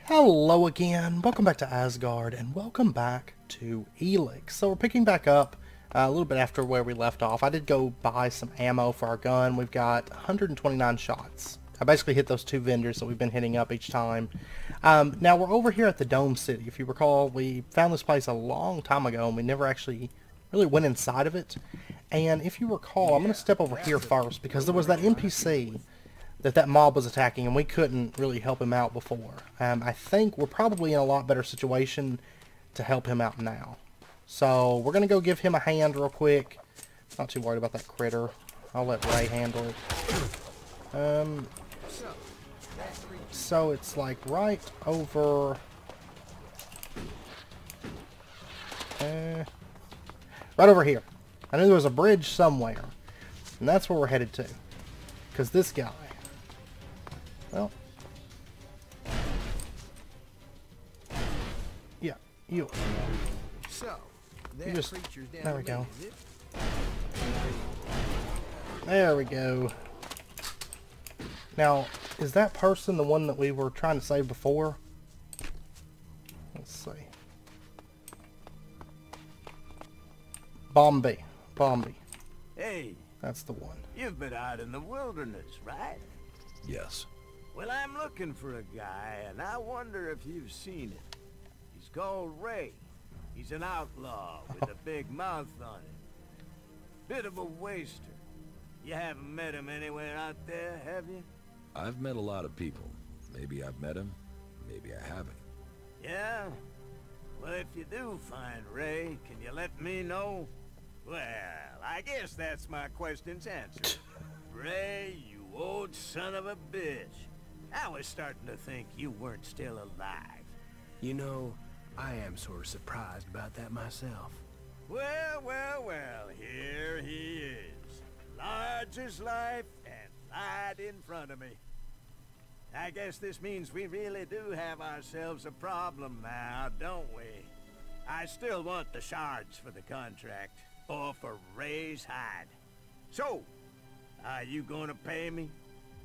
Hello again, welcome back to Asgard, and welcome back to Elex. So we're picking back up a little bit after where we left off. I did go buy some ammo for our gun. We've got 129 shots. I basically hit those two vendors that we've been hitting up each time. Now we're over here at the Dome City. If you recall, we found this place a long time ago and we never actually really went inside of it. And if you recall, I'm going to step over here first because there was that NPC that mob was attacking, and we couldn't really help him out before. I think we're probably in a lot better situation to help him out now. So we're going to go give him a hand real quick. Not too worried about that critter. I'll let Ray handle it. So it's like right over... right over here. I knew there was a bridge somewhere. And that's where we're headed to. Because this guy... Well, yeah, you just, there we go. There we go. Now, is that person the one that we were trying to save before? Let's see. Bombi. Hey. That's the one. You've been out in the wilderness, right? Yes. Well, I'm looking for a guy, and I wonder if you've seen him. He's called Ray. He's an outlaw with a big mouth on him. Bit of a waster. You haven't met him anywhere out there, have you? I've met a lot of people. Maybe I've met him, maybe I haven't. Yeah? Well, if you do find Ray, can you let me know? Well, I guess that's my question's answer. Ray, you old son of a bitch. I was starting to think you weren't still alive. You know, I am sort of surprised about that myself. Well, here he is. Large as life and right in front of me. I guess this means we really do have ourselves a problem now, don't we? I still want the shards for the contract, or for Ray's hide. So, are you gonna pay me?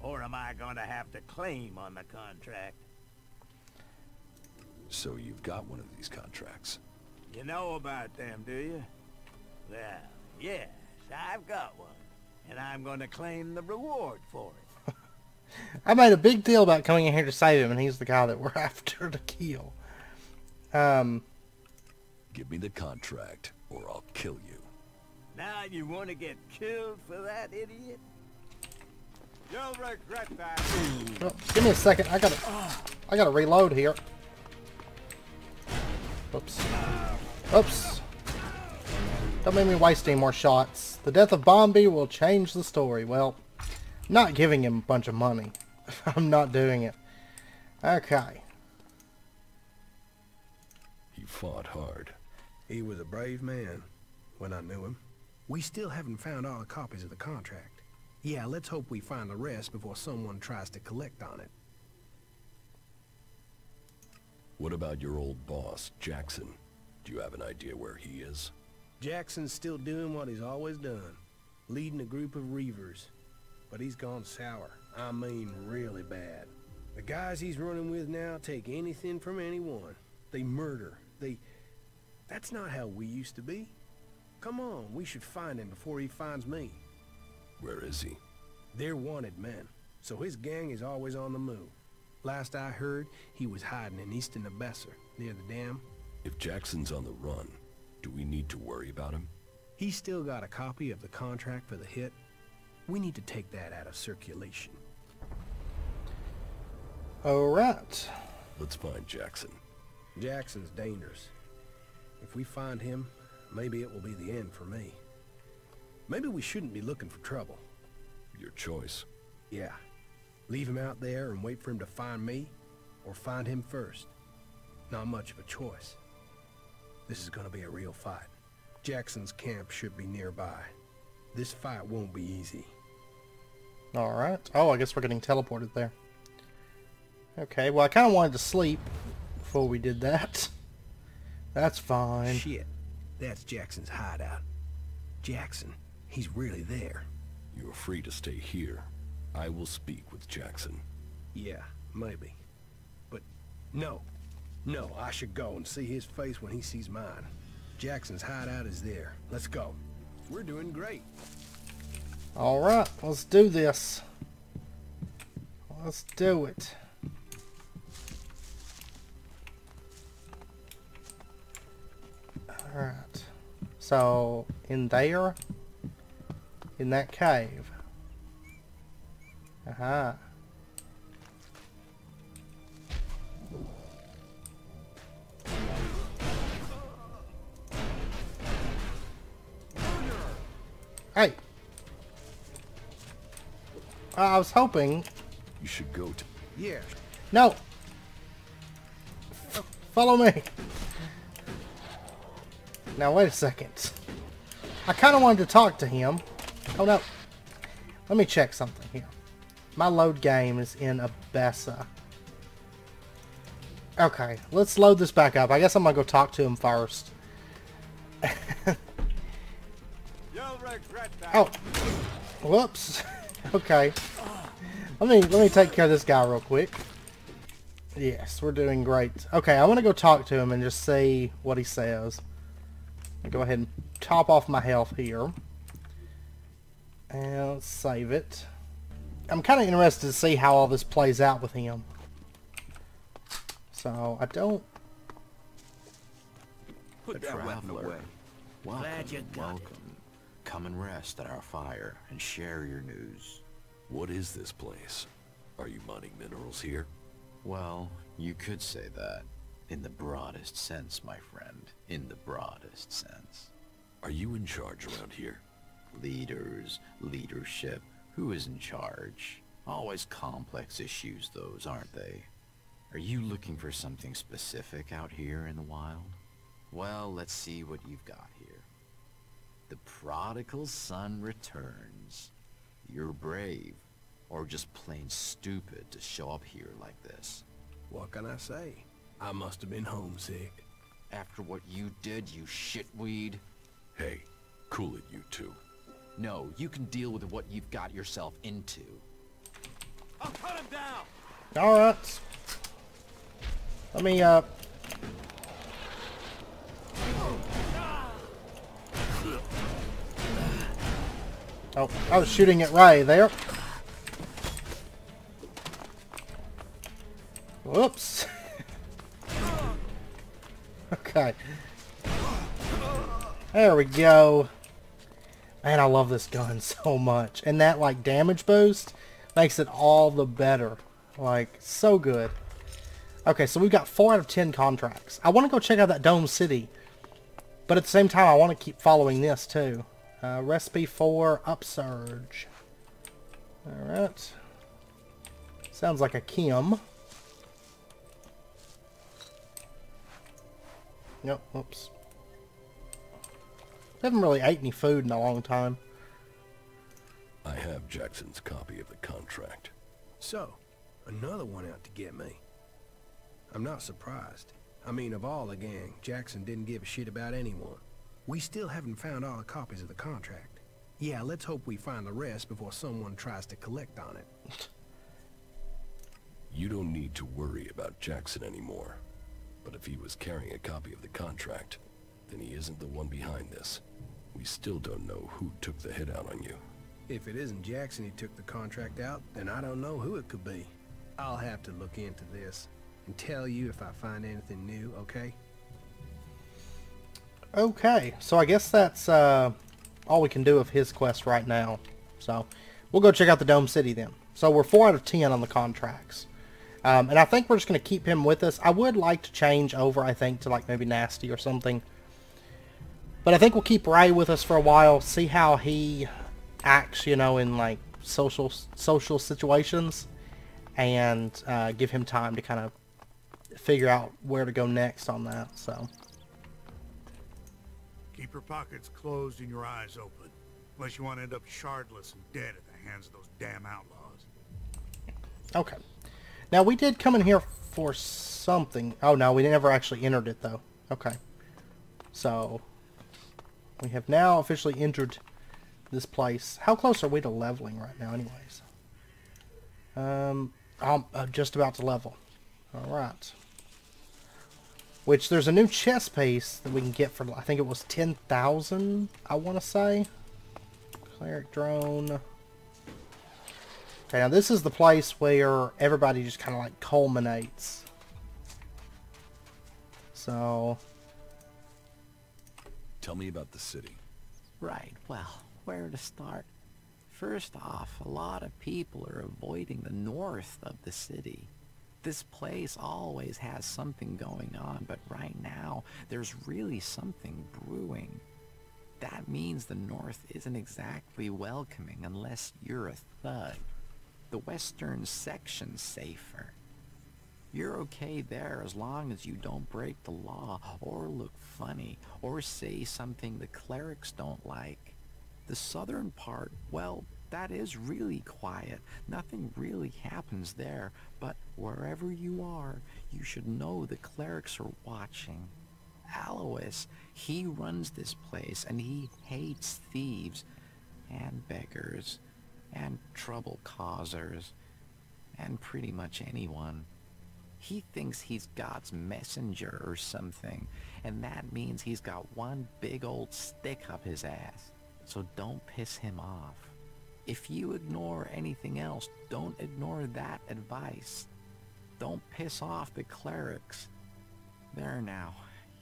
Or am I gonna have to claim on the contract? So you've got one of these contracts. You know about them, do you? Well, yes, I've got one. And I'm gonna claim the reward for it. I made a big deal about coming in here to save him, and he's the guy that we're after to kill. Give me the contract, or I'll kill you. Now you want to get killed for that, idiot? You'll regret that. Oh, give me a second. I gotta reload here. Oops. Don't make me waste any more shots. The death of Bombi will change the story. Well, I'm not giving him a bunch of money. I'm not doing it. Okay. He fought hard. He was a brave man when I knew him. We still haven't found all the copies of the contract. Yeah, let's hope we find the rest before someone tries to collect on it. What about your old boss, Jackson? Do you have an idea where he is? Jackson's still doing what he's always done, leading a group of reavers. But he's gone sour. I mean really bad. The guys he's running with now take anything from anyone. They murder. That's not how we used to be. Come on, we should find him before he finds me. Where is he? They're wanted men, so his gang is always on the move. Last I heard, he was hiding in Easton Besser, near the dam. If Jackson's on the run, do we need to worry about him? He's still got a copy of the contract for the hit. We need to take that out of circulation. Alright. Let's find Jackson. Jackson's dangerous. If we find him, maybe it will be the end for me. Maybe we shouldn't be looking for trouble. Your choice. Yeah. Leave him out there and wait for him to find me, or find him first. Not much of a choice. This is gonna be a real fight. Jackson's camp should be nearby. This fight won't be easy. Alright. Oh, I guess we're getting teleported there. Okay, well I kind of wanted to sleep before we did that. That's fine. Shit. That's Jackson's hideout. Jackson, he's really there. You are free to stay here. I will speak with Jackson. Yeah, maybe. But No. No, I should go and see his face when he sees mine. Jackson's hideout is there. Let's go. We're doing great. Alright, let's do this. Let's do it. Alright. So, in there? In that cave. Aha. Hey! I was hoping... You should go to... Yeah. No! Follow me! Now wait a second. I kind of wanted to talk to him. Oh no. Let me check something here. My load game is in Abessa. Okay, let's load this back up. I guess I'm gonna go talk to him first. You'll regret that. Oh, whoops. Okay, let me take care of this guy real quick. Yes, we're doing great. Okay, I want to go talk to him and just see what he says. I'll go ahead and top off my health here, and let's save it. I'm kind of interested to see how all this plays out with him. So I don't. Put that weapon away. Welcome, Glad you got it. welcome. Come and rest at our fire and share your news. What is this place? Are you mining minerals here? Well, you could say that. In the broadest sense, my friend. In the broadest sense. Are you in charge around here? Leaders, leadership, who is in charge? Always complex issues, those, aren't they? Are you looking for something specific out here in the wild? Well, let's see what you've got here. The prodigal son returns. You're brave, or just plain stupid to show up here like this. What can I say? I must have been homesick. After what you did, you shitweed? Hey, cool it, you two. No, you can deal with what you've got yourself into. I'll cut him down. Alright. Let me, Oh, I was shooting at Ray there. Whoops. Okay. There we go. Man, I love this gun so much. And that, like, damage boost makes it all the better. Like, so good. Okay, so we've got 4 out of 10 contracts. I want to go check out that Dome City. But at the same time, I want to keep following this, too. Recipe for Upsurge. Alright. Sounds like a Kim. Nope, whoops. Haven't really ate any food in a long time. I have Jackson's copy of the contract. So, another one out to get me. I'm not surprised. I mean, of all the gang, Jackson didn't give a shit about anyone. We still haven't found all the copies of the contract. Yeah, let's hope we find the rest before someone tries to collect on it. You don't need to worry about Jackson anymore. But if he was carrying a copy of the contract, then he isn't the one behind this. We still don't know who took the hit out on you. If it isn't Jackson who took the contract out, then I don't know who it could be. I'll have to look into this and tell you if I find anything new, okay? Okay, so I guess that's all we can do of his quest right now. So, we'll go check out the Dome City then. So we're 4 out of 10 on the contracts. And I think we're just going to keep him with us. I would like to change over, I think, to like maybe Nasty or something. But I think we'll keep Ray with us for a while, see how he acts, you know, in like social situations. And give him time to kind of figure out where to go next on that, so... Keep your pockets closed and your eyes open, unless you want to end up shardless and dead at the hands of those damn outlaws. Okay. Now, we did come in here for something. Oh, no, we never actually entered it, though. Okay. So, we have now officially entered this place. How close are we to leveling right now, anyways? I'm just about to level. Alright. Which there's a new chest piece that we can get for, I think it was 10,000, I want to say. Cleric drone. Okay, now this is the place where everybody just kind of like culminates. So... Tell me about the city. Right, well, where to start? First off, a lot of people are avoiding the north of the city. This place always has something going on, but right now, there's really something brewing. That means the north isn't exactly welcoming unless you're a thug. The western section's safer. You're okay there as long as you don't break the law, or look funny, or say something the clerics don't like. The southern part, well, that is really quiet. Nothing really happens there, but wherever you are, you should know the clerics are watching. Alois, he runs this place, and he hates thieves, and beggars, and trouble causers, and pretty much anyone. He thinks he's God's messenger or something, and that means he's got one big old stick up his ass. So don't piss him off. If you ignore anything else, don't ignore that advice. Don't piss off the clerics. There now,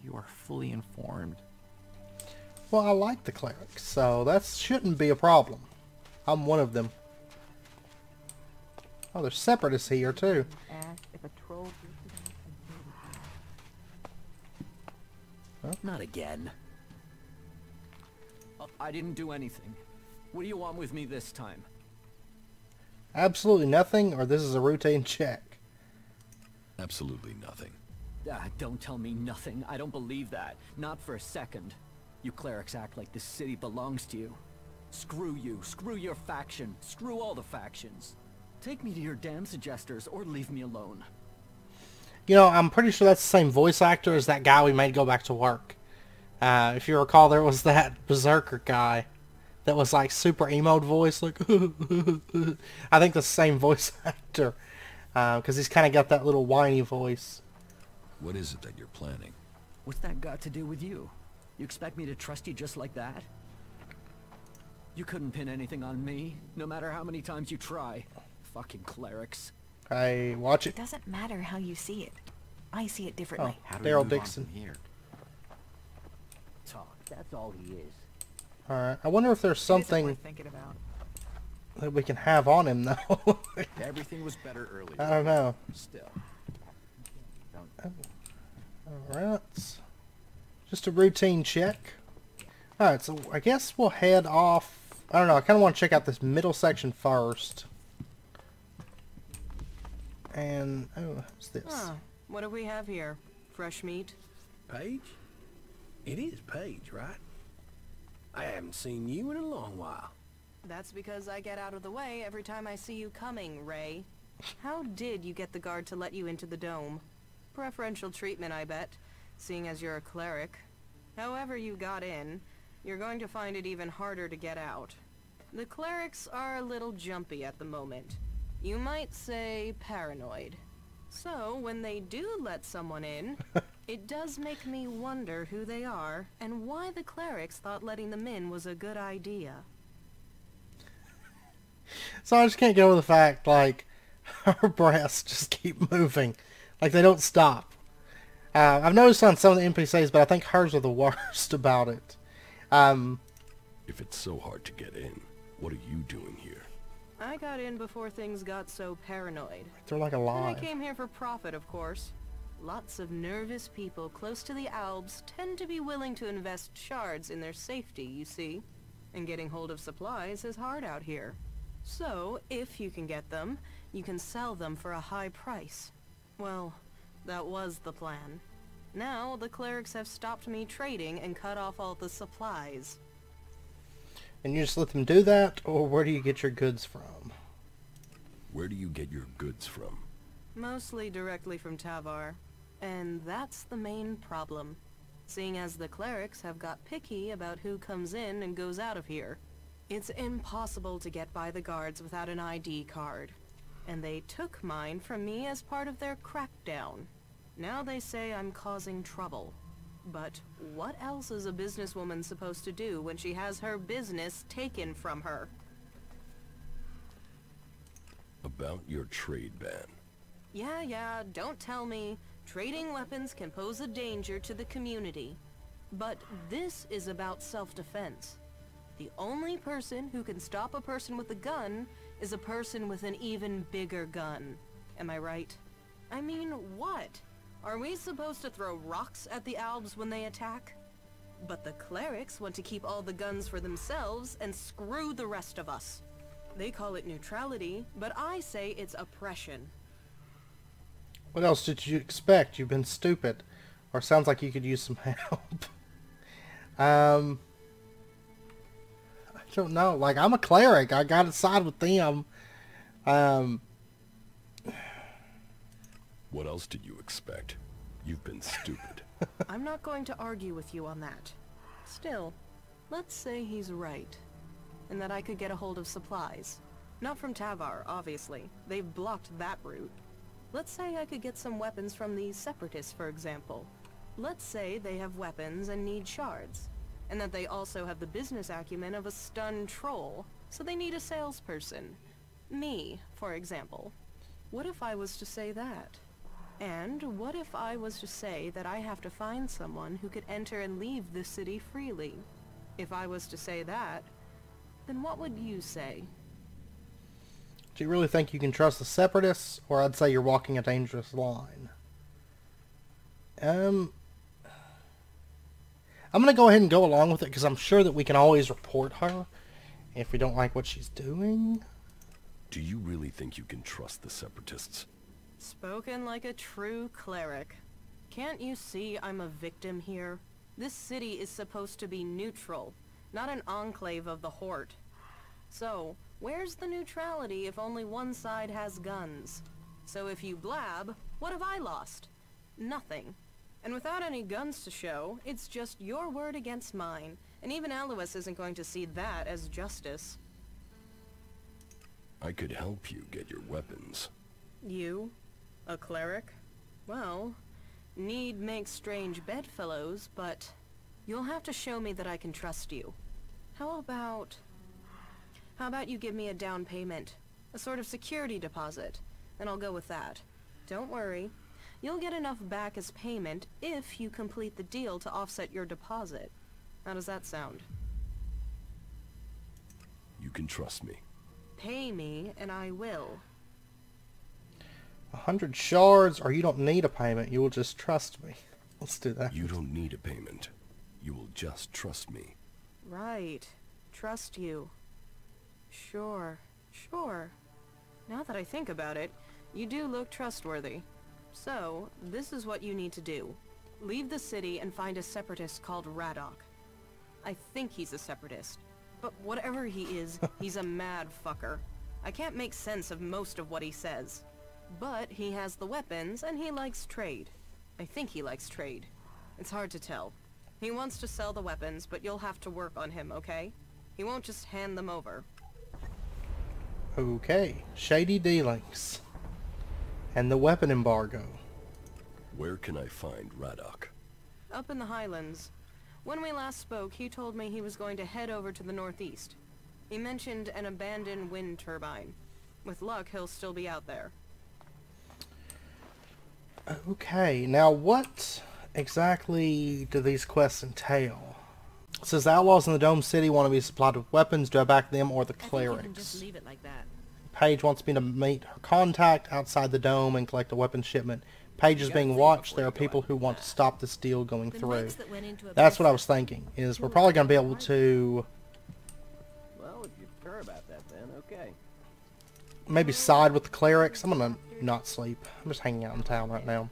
you are fully informed. Well, I like the clerics, so that shouldn't be a problem. I'm one of them. Oh, there's separatists here, too. Huh? Not again. I didn't do anything. What do you want with me this time? Absolutely nothing, or this is a routine check? Absolutely nothing. Don't tell me nothing. I don't believe that. Not for a second. You clerics act like this city belongs to you. Screw you. Screw your faction. Screw all the factions. Take me to your damn suggesters or leave me alone. You know, I'm pretty sure that's the same voice actor as that guy we made go back to work. If you recall, there was that Berserker guy that was like super emo voice, like I think the same voice actor, because he's kind of got that little whiny voice. What is it that you're planning? What's that got to do with you? You expect me to trust you just like that? You couldn't pin anything on me, no matter how many times you try. Fucking clerics. Hey, watch it. It doesn't matter how you see it. I see it differently. Oh, Daryl Dixon. Here. Talk. That's all he is. Alright, I wonder if there's something thinking about. that we can have on him, though. Everything was better earlier. I don't know. Still. Alright. Just a routine check. Alright, so I guess we'll head off. I don't know, I kind of want to check out this middle section first. And, oh, what's this? Huh. What do we have here? Fresh meat? Paige? It is Paige, right? I haven't seen you in a long while. That's because I get out of the way every time I see you coming, Ray. How did you get the guard to let you into the dome? Preferential treatment, I bet, seeing as you're a cleric. However you got in, you're going to find it even harder to get out. The clerics are a little jumpy at the moment. You might say paranoid. So, when they do let someone in, it does make me wonder who they are and why the clerics thought letting them in was a good idea. So I just can't get over the fact, like, her breasts just keep moving. Like, they don't stop. I've noticed on some of the NPCs, but I think hers are the worst about it. If it's so hard to get in, what are you doing here? I got in before things got so paranoid. They're like And alive. I came here for profit, of course. Lots of nervous people close to the Alps tend to be willing to invest shards in their safety, you see. And getting hold of supplies is hard out here. So, if you can get them, you can sell them for a high price. Well, that was the plan. Now, the clerics have stopped me trading and cut off all the supplies. And you just let them do that, or where do you get your goods from? Where do you get your goods from? Mostly directly from Tavar. And that's the main problem. Seeing as the clerics have got picky about who comes in and goes out of here. It's impossible to get by the guards without an ID card. And they took mine from me as part of their crackdown. Now they say I'm causing trouble. But what else is a businesswoman supposed to do when she has her business taken from her? About your trade ban. Yeah, don't tell me. Trading weapons can pose a danger to the community. But this is about self-defense. The only person who can stop a person with a gun is a person with an even bigger gun. Am I right? I mean, what? Are we supposed to throw rocks at the Albs when they attack? But the clerics want to keep all the guns for themselves and screw the rest of us. They call it neutrality, but I say it's oppression. What else did you expect? You've been stupid. Or sounds like you could use some help. I don't know. Like, I'm a cleric. I gotta side with them. What else did you expect? You've been stupid. I'm not going to argue with you on that. Still, let's say he's right. And that I could get a hold of supplies. Not from Tavar, obviously. They've blocked that route. Let's say I could get some weapons from the Separatists, for example. Let's say they have weapons and need shards. And that they also have the business acumen of a stunned troll, so they need a salesperson. Me, for example. What if I was to say that? And what if I was to say that I have to find someone who could enter and leave the city freely? If I was to say that, then what would you say? Do you really think you can trust the Separatists? Or I'd say you're walking a dangerous line. I'm going to go ahead and go along with it because I'm sure that we can always report her if we don't like what she's doing. Do you really think you can trust the Separatists? Spoken like a true cleric. Can't you see I'm a victim here? This city is supposed to be neutral, not an enclave of the Horde. So, where's the neutrality if only one side has guns? So if you blab, what have I lost? Nothing. And without any guns to show, it's just your word against mine, and even Alois isn't going to see that as justice. I could help you get your weapons. You? A cleric? Well, need makes strange bedfellows, but you'll have to show me that I can trust you. How about you give me a down payment? A sort of security deposit, and I'll go with that. Don't worry. You'll get enough back as payment if you complete the deal to offset your deposit. How does that sound? You can trust me. Pay me, and I will. 100 shards, or you don't need a payment. You will just trust me. Let's do that. You don't need a payment. You will just trust me. Right. Trust you. Sure. Now that I think about it, you do look trustworthy. So, this is what you need to do. Leave the city and find a separatist called Radok. I think he's a separatist. But whatever he is, he's a mad fucker. I can't make sense of most of what he says. But he has the weapons, and he likes trade. I think he likes trade. It's hard to tell. He wants to sell the weapons, but you'll have to work on him, okay? He won't just hand them over. Okay. Shady dealings. And the weapon embargo. Where can I find Radok? Up in the Highlands. When we last spoke, he told me he was going to head over to the northeast. He mentioned an abandoned wind turbine. With luck, he'll still be out there. Okay, now what exactly do these quests entail? It says the outlaws in the Dome City want to be supplied with weapons. Do I back them or the clerics? I think you can just leave it like that. Paige wants me to meet her contact outside the dome and collect a weapon shipment. Paige is being watched. There are people who want to stop this deal going through. That's what I was thinking, is we're probably going to be able to Well, if you're sure about that, then okay. maybe side with the clerics. I'm going to not sleep. I'm just hanging out in town right now.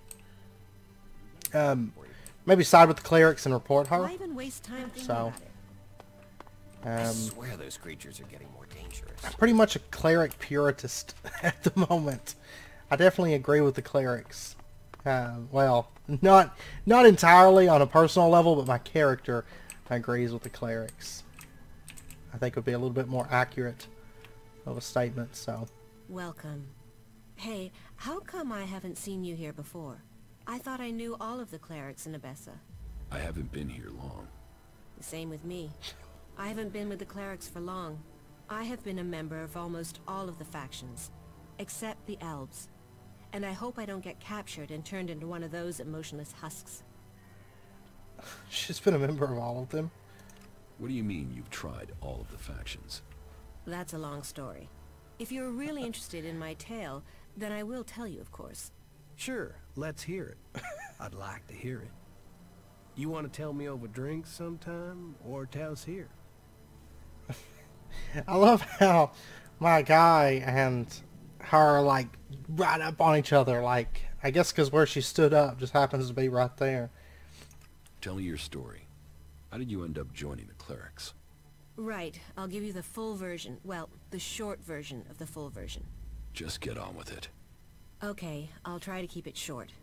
Maybe side with the clerics and report her. Why even waste time thinking So, about it? I swear those creatures are getting more dangerous. I'm pretty much a cleric puritist at the moment. I definitely agree with the clerics. Well, not entirely on a personal level, but my character agrees with the clerics. I think would be a little bit more accurate of a statement, so. Welcome. Hey, how come I haven't seen you here before? I thought I knew all of the clerics in Abessa. I haven't been here long. The same with me. I haven't been with the clerics for long. I have been a member of almost all of the factions, except the elves. And I hope I don't get captured and turned into one of those emotionless husks. She's been a member of all of them. What do you mean you've tried all of the factions? That's a long story. If you're really interested in my tale, then I will tell you, of course. Sure, let's hear it. I'd like to hear it. You want to tell me over drinks sometime, or tell us here? I love how my guy and her are like right up on each other. Like, I guess because where she stood up just happens to be right there. Tell me your story. How did you end up joining the clerics? Right, I'll give you the full version. Well, the short version of the full version. Just get on with it. Okay, I'll try to keep it short.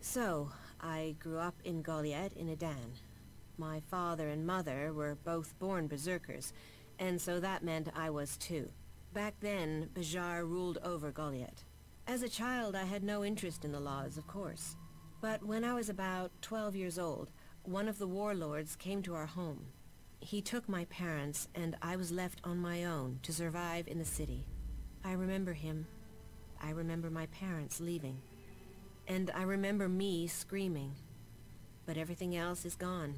So, I grew up in Goliath in Edan. My father and mother were both born berserkers, and so that meant I was too. Back then, Bajar ruled over Goliath. As a child, I had no interest in the laws, of course. But when I was about 12 years old, one of the warlords came to our home. He took my parents, and I was left on my own to survive in the city. I remember him. I remember my parents leaving. And I remember me screaming. But everything else is gone.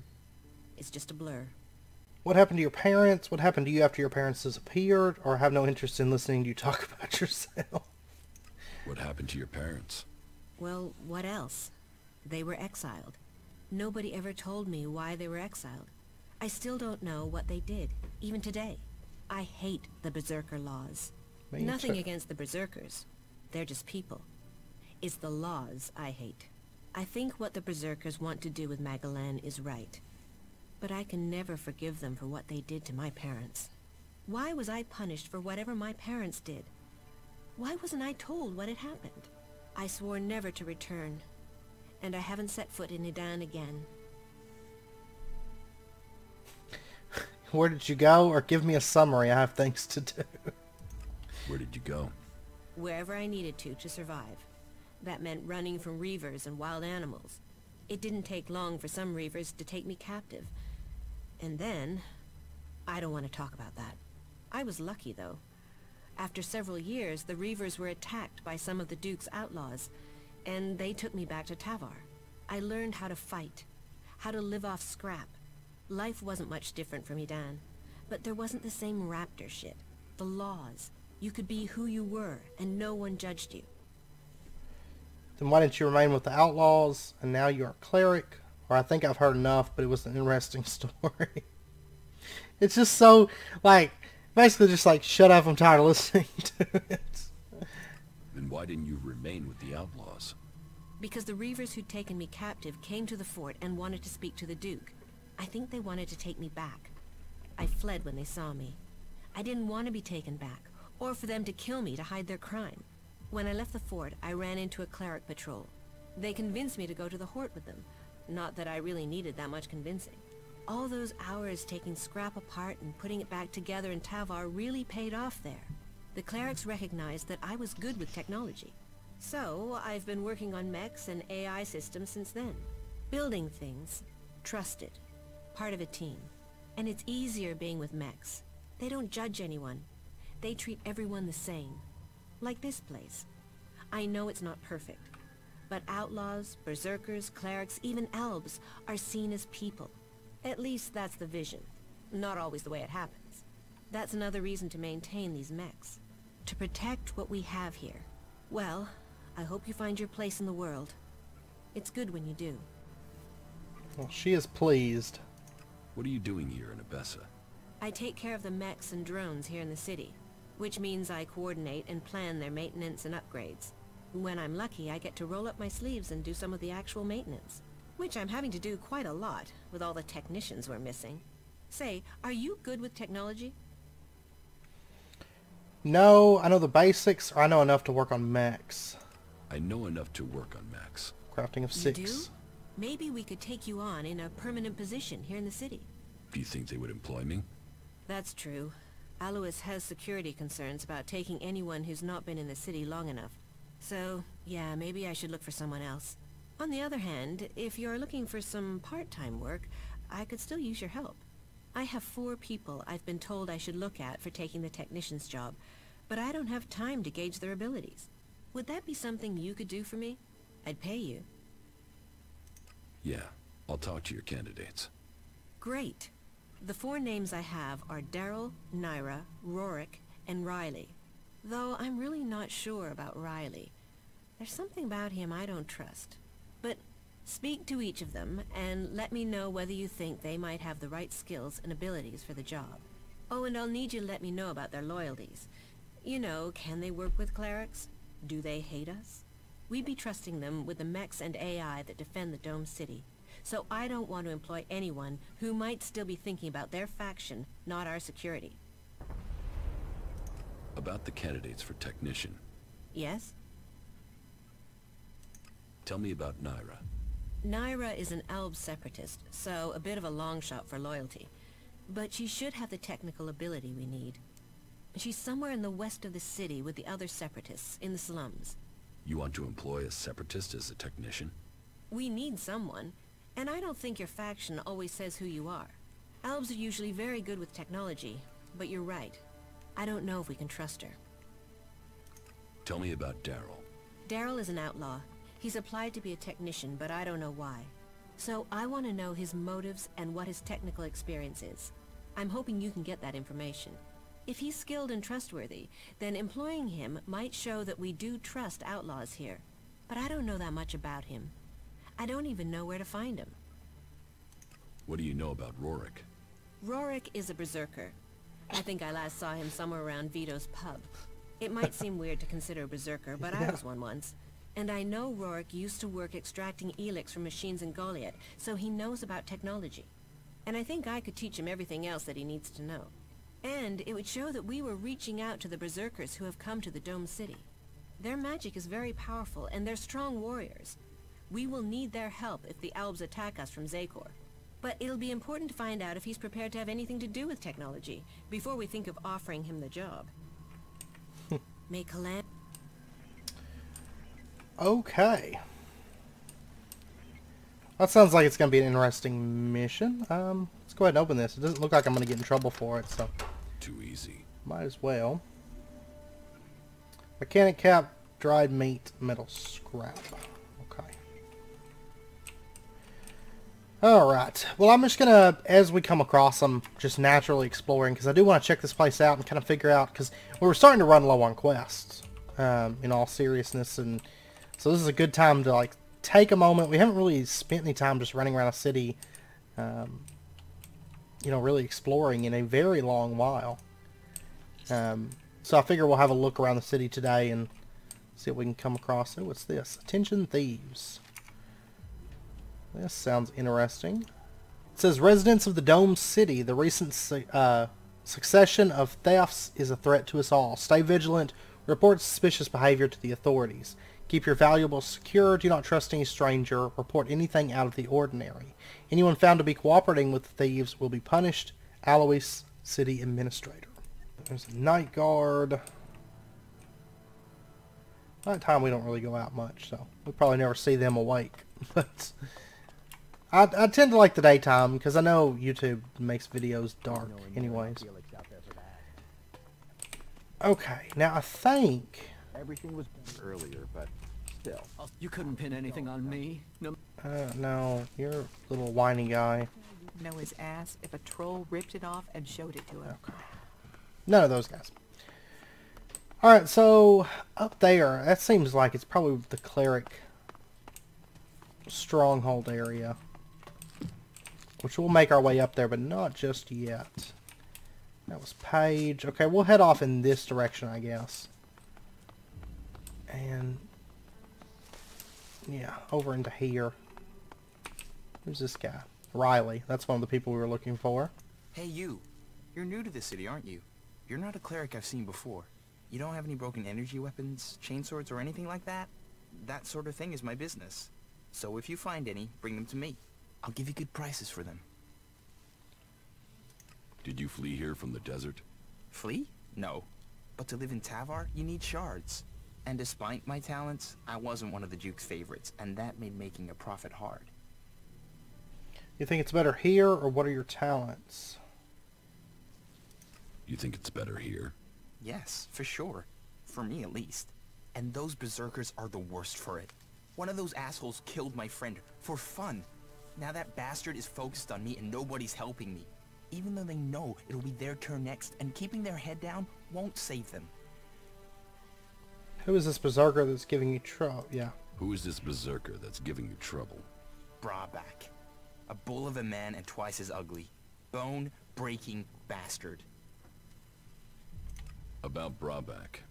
It's just a blur. What happened to your parents? What happened to you after your parents disappeared? Or have no interest in listening to you talk about yourself? What happened to your parents? Well, what else? They were exiled. Nobody ever told me why they were exiled. I still don't know what they did, even today. I hate the Berserker laws. Nothing against the Berserkers. They're just people. It's the laws I hate. I think what the Berserkers want to do with Magalan is right. But I can never forgive them for what they did to my parents. Why was I punished for whatever my parents did? Why wasn't I told what had happened? I swore never to return, and I haven't set foot in Edan again. Where did you go? Or give me a summary. I have things to do. Where did you go? Wherever I needed to survive. That meant running from reavers and wild animals. It didn't take long for some reavers to take me captive. And then, I don't want to talk about that. I was lucky, though. After several years, the reavers were attacked by some of the Duke's outlaws, and they took me back to Tavar. I learned how to fight, how to live off scrap. Life wasn't much different from Edan, but there wasn't the same raptor shit. The laws. You could be who you were, and no one judged you. Then why didn't you remain with the outlaws, and now you're a cleric? Or I think I've heard enough, but it was an interesting story. It's just so, like, basically just like, shut up, I'm tired of listening to it. Then why didn't you remain with the outlaws? Because the reavers who'd taken me captive came to the fort and wanted to speak to the Duke. I think they wanted to take me back. I fled when they saw me. I didn't want to be taken back, or for them to kill me to hide their crime. When I left the fort, I ran into a cleric patrol. They convinced me to go to the Hort with them. Not that I really needed that much convincing. All those hours taking scrap apart and putting it back together in Tavar really paid off there. The clerics recognized that I was good with technology. So, I've been working on mechs and AI systems since then. Building things. Trusted. Part of a team. And it's easier being with mechs. They don't judge anyone. They treat everyone the same. Like this place. I know it's not perfect. But outlaws, berserkers, clerics, even elves are seen as people. At least that's the vision. Not always the way it happens. That's another reason to maintain these mechs. To protect what we have here. Well, I hope you find your place in the world. It's good when you do. Well, she is pleased. What are you doing here in Abessa? I take care of the mechs and drones here in the city, which means I coordinate and plan their maintenance and upgrades. When I'm lucky, I get to roll up my sleeves and do some of the actual maintenance. Which I'm having to do quite a lot, with all the technicians we're missing. Say, are you good with technology? No, I know the basics, or I know enough to work on mechs. I know enough to work on mechs. Crafting of You 6. do? Maybe we could take you on in a permanent position here in the city. Do you think they would employ me? That's true. Alois has security concerns about taking anyone who's not been in the city long enough. So, yeah, maybe I should look for someone else. On the other hand, if you're looking for some part-time work, I could still use your help. I have 4 people I've been told I should look at for taking the technician's job, but I don't have time to gauge their abilities. Would that be something you could do for me? I'd pay you. Yeah, I'll talk to your candidates. Great. The 4 names I have are Daryl, Naira, Rorik, and Riley. Though I'm really not sure about Riley. There's something about him I don't trust. But speak to each of them, and let me know whether you think they might have the right skills and abilities for the job. Oh, and I'll need you to let me know about their loyalties. You know, can they work with clerics? Do they hate us? We'd be trusting them with the mechs and AI that defend the Dome City. So I don't want to employ anyone who might still be thinking about their faction, not our security. About the candidates for technician. Yes? Tell me about Naira. Naira is an Elb separatist, so a bit of a long shot for loyalty. But she should have the technical ability we need. She's somewhere in the west of the city with the other separatists, in the slums. You want to employ a separatist as a technician? We need someone, and I don't think your faction always says who you are. Elves are usually very good with technology, but you're right. I don't know if we can trust her. Tell me about Daryl. Daryl is an outlaw. He's applied to be a technician, but I don't know why. So I want to know his motives and what his technical experience is. I'm hoping you can get that information. If he's skilled and trustworthy, then employing him might show that we do trust outlaws here. But I don't know that much about him. I don't even know where to find him. What do you know about Rorik? Rorik is a berserker. I think I last saw him somewhere around Vito's pub. It might seem weird to consider a berserker, but I was one once. And I know Rorik used to work extracting Elex from machines in Goliath, so he knows about technology. And I think I could teach him everything else that he needs to know. And it would show that we were reaching out to the berserkers who have come to the Dome City. Their magic is very powerful, and they're strong warriors. We will need their help if the Elves attack us from Zakor. But it'll be important to find out if he's prepared to have anything to do with technology, before we think of offering him the job. May Calam... Okay. That sounds like it's going to be an interesting mission. Let's go ahead and open this. It doesn't look like I'm going to get in trouble for it, so... Too easy. Might as well. Mechanic cap, dried meat, metal scrap. Okay. Alright. Well, I'm just going to, as we come across them, just naturally exploring, because I do want to check this place out and kind of figure out, because we were starting to run low on quests, in all seriousness, and so this is a good time to, like, take a moment. We haven't really spent any time just running around a city, you know, really exploring in a very long while. So I figure we'll have a look around the city today and see if we can come across... Oh, what's this? Attention thieves. This sounds interesting. It says, residents of the Dome City, the recent succession of thefts is a threat to us all. Stay vigilant. Report suspicious behavior to the authorities. Keep your valuables secure. Do not trust any stranger. Report anything out of the ordinary. Anyone found to be cooperating with the thieves will be punished. Alois, City Administrator. There's a night guard. Nighttime we don't really go out much, so we probably never see them awake. But I tend to like the daytime because I know YouTube makes videos dark anyways. Okay, now I think... Everything was earlier, but still. You couldn't pin anything on me. No. No, you're a little whiny guy. Know his ass if a troll ripped it off and showed it to him. Okay. None of those guys. Alright, so up there, that seems like it's probably the cleric stronghold area. Which we'll make our way up there, but not just yet. That was Paige. Okay, we'll head off in this direction, I guess. And yeah, over into here. Who's this guy? Riley. That's one of the people we were looking for. Hey, you. You're new to this city, aren't you? You're not a cleric I've seen before. You don't have any broken energy weapons, chainswords, or anything like that? That sort of thing is my business. So if you find any, bring them to me. I'll give you good prices for them. Did you flee here from the desert? Flee? No. But to live in Tavar, you need shards. And despite my talents, I wasn't one of the Duke's favorites, and that made making a profit hard. You think it's better here, or what are your talents? You think it's better here? Yes, for sure. For me, at least. And those berserkers are the worst for it. One of those assholes killed my friend for fun. Now that bastard is focused on me and nobody's helping me. Even though they know it'll be their turn next, and keeping their head down won't save them. Who is this berserker that's giving you trouble? Yeah. Who is this berserker that's giving you trouble? Brabeck. A bull of a man and twice as ugly. Bone-breaking bastard. About Brabeck.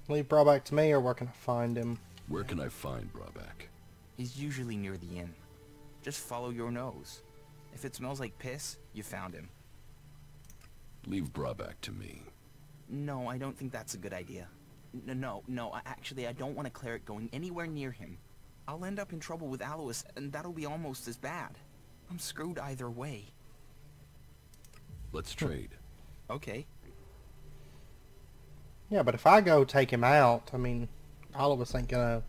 Leave Brabeck to me, or where can I find him? Where can I find Brabeck? He's usually near the inn. Just follow your nose. If it smells like piss, you found him. Leave Brabeck to me. No, I don't think that's a good idea. No, actually, I don't want a cleric going anywhere near him. I'll end up in trouble with Alois, and that'll be almost as bad. I'm screwed either way. Let's trade. Okay. Yeah, but if I go take him out, I mean, all of us ain't gonna...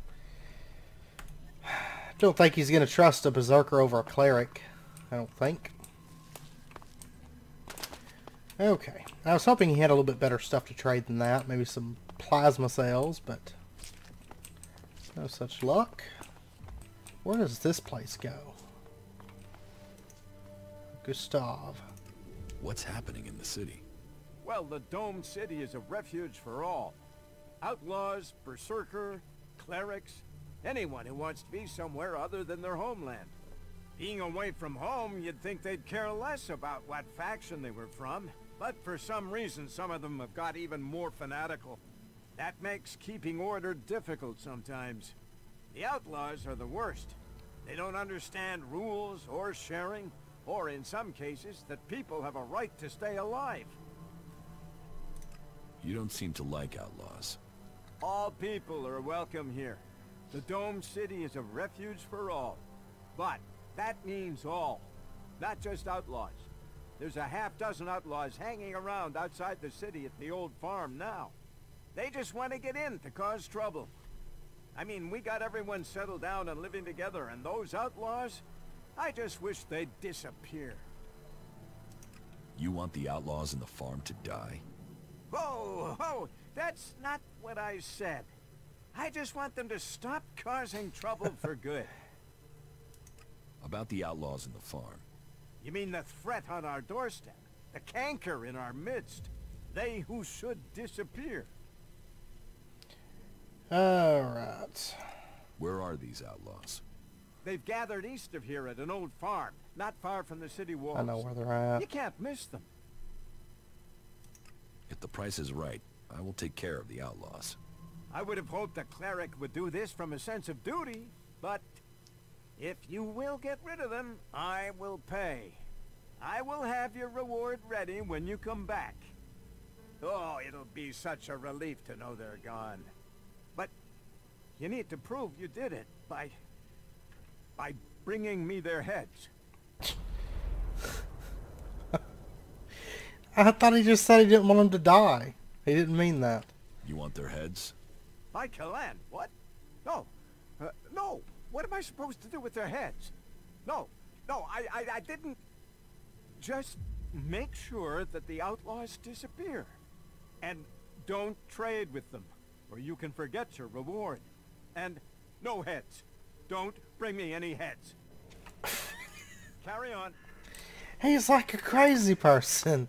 I don't think he's gonna trust a berserker over a cleric. I don't think. Okay. I was hoping he had a little bit better stuff to trade than that. Maybe some plasma cells, but no such luck. Where does this place go? Gustav. What's happening in the city? Well, the Dome City is a refuge for all. Outlaws, berserker, clerics, anyone who wants to be somewhere other than their homeland. Being away from home, you'd think they'd care less about what faction they were from. But for some reason, some of them have got even more fanatical. That makes keeping order difficult sometimes. The outlaws are the worst. They don't understand rules or sharing, or in some cases, that people have a right to stay alive. You don't seem to like outlaws. All people are welcome here. The Dome City is a refuge for all. But that means all, not just outlaws. There's a half-dozen outlaws hanging around outside the city at the old farm now. They just want to get in to cause trouble. I mean, we got everyone settled down and living together, and those outlaws, I just wish they'd disappear. You want the outlaws in the farm to die? Whoa, that's not what I said. I just want them to stop causing trouble for good. About the outlaws in the farm. You mean the threat on our doorstep? The canker in our midst? They who should disappear? Alright. Where are these outlaws? They've gathered east of here at an old farm, not far from the city walls. I know where they're at. You can't miss them. If the price is right, I will take care of the outlaws. I would have hoped the cleric would do this from a sense of duty, but if you will get rid of them, I will pay. I will have your reward ready when you come back. Oh, it'll be such a relief to know they're gone. But you need to prove you did it by bringing me their heads. I thought he just said he didn't want them to die. He didn't mean that. You want their heads? By Kalan, what? No. No. What am I supposed to do with their heads? No, I didn't. Just make sure that the outlaws disappear. And don't trade with them, or you can forget your reward. And no heads. Don't bring me any heads. Carry on. He's like a crazy person.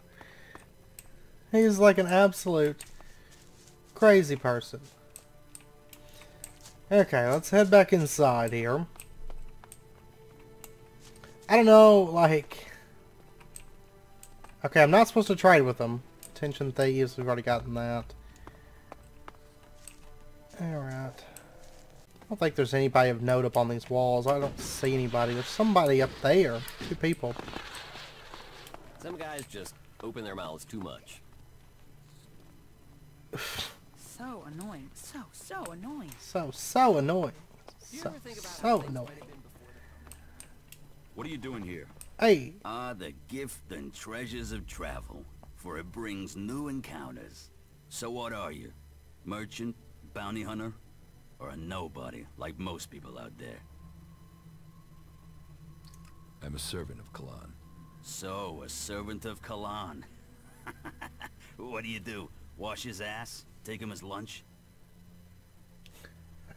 He's like an absolute crazy person. Okay, let's head back inside here. I don't know, like... Okay, I'm not supposed to trade with them. Attention thieves, we've already gotten that. Alright. I don't think there's anybody of note up on these walls. I don't see anybody. There's somebody up there. 2 people. Some guys just open their mouths too much. So annoying. So annoying. So annoying. So annoying. What are you doing here? Hey. Ah, the gift and treasures of travel, for it brings new encounters. So what are you? Merchant? Bounty hunter? Or a nobody, like most people out there? I'm a servant of Kalan. So, a servant of Kalan. What do? Wash his ass? Take him his lunch?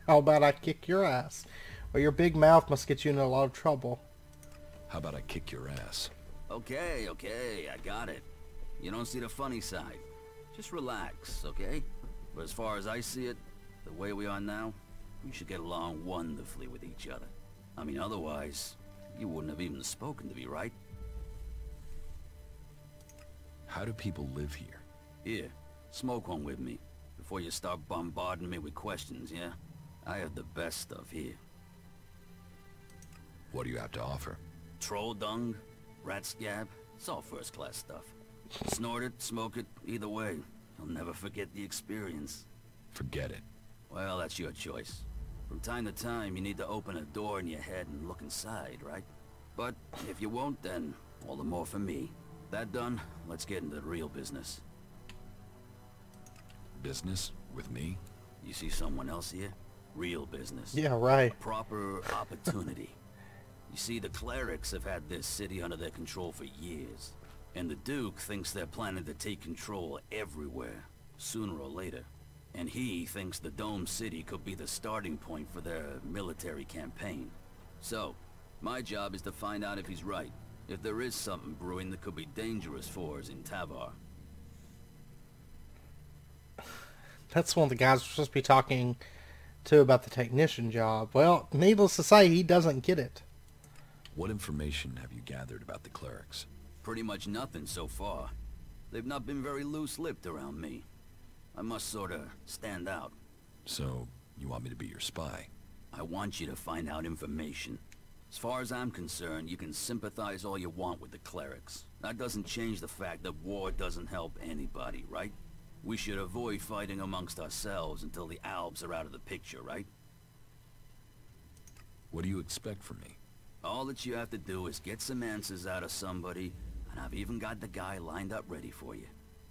How about I kick your ass? Well, your big mouth must get you in a lot of trouble. How about I kick your ass? Okay, I got it. You don't see the funny side. Just relax, okay? But as far as I see it, the way we are now, we should get along wonderfully with each other. I mean, otherwise, you wouldn't have even spoken to me, right? How do people live here? Here, smoke one with me, before you start bombarding me with questions, yeah? I have the best stuff here. What do you have to offer? Troll dung, rat scab, it's all first-class stuff. Snort it, smoke it, either way. You'll never forget the experience. Forget it. Well, that's your choice. From time to time, you need to open a door in your head and look inside, right? But if you won't, then all the more for me. That done, let's get into the real business. Business? With me? You see someone else here? Real business. Yeah, right. A proper opportunity. You see, the clerics have had this city under their control for years. And the Duke thinks they're planning to take control everywhere, sooner or later. And he thinks the Dome City could be the starting point for their military campaign. So, my job is to find out if he's right. If there is something brewing that could be dangerous for us in Tavar. That's one of the guys we're supposed to be talking to about the technician job. Well, needless to say, he doesn't get it. What information have you gathered about the clerics? Pretty much nothing so far. They've not been very loose-lipped around me. I must sorta stand out. So, you want me to be your spy? I want you to find out information. As far as I'm concerned, you can sympathize all you want with the clerics. That doesn't change the fact that war doesn't help anybody, right? We should avoid fighting amongst ourselves until the Albs are out of the picture, right? What do you expect from me? All that you have to do is get some answers out of somebody, and I've even got the guy lined up ready for you.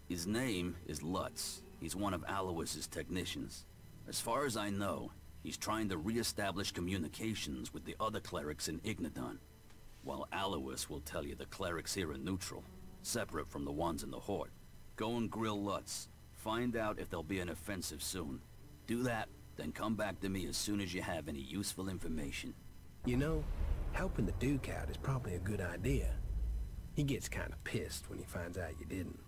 His name is Lutz. He's one of Alois's technicians. As far as I know, he's trying to re-establish communications with the other clerics in Ignadon. While Alois will tell you the clerics here are neutral, separate from the ones in the Horde. Go and grill Lutz. Find out if there'll be an offensive soon. Do that, then come back to me as soon as you have any useful information. You know, helping the Duke out is probably a good idea. He gets kind of pissed when he finds out you didn't.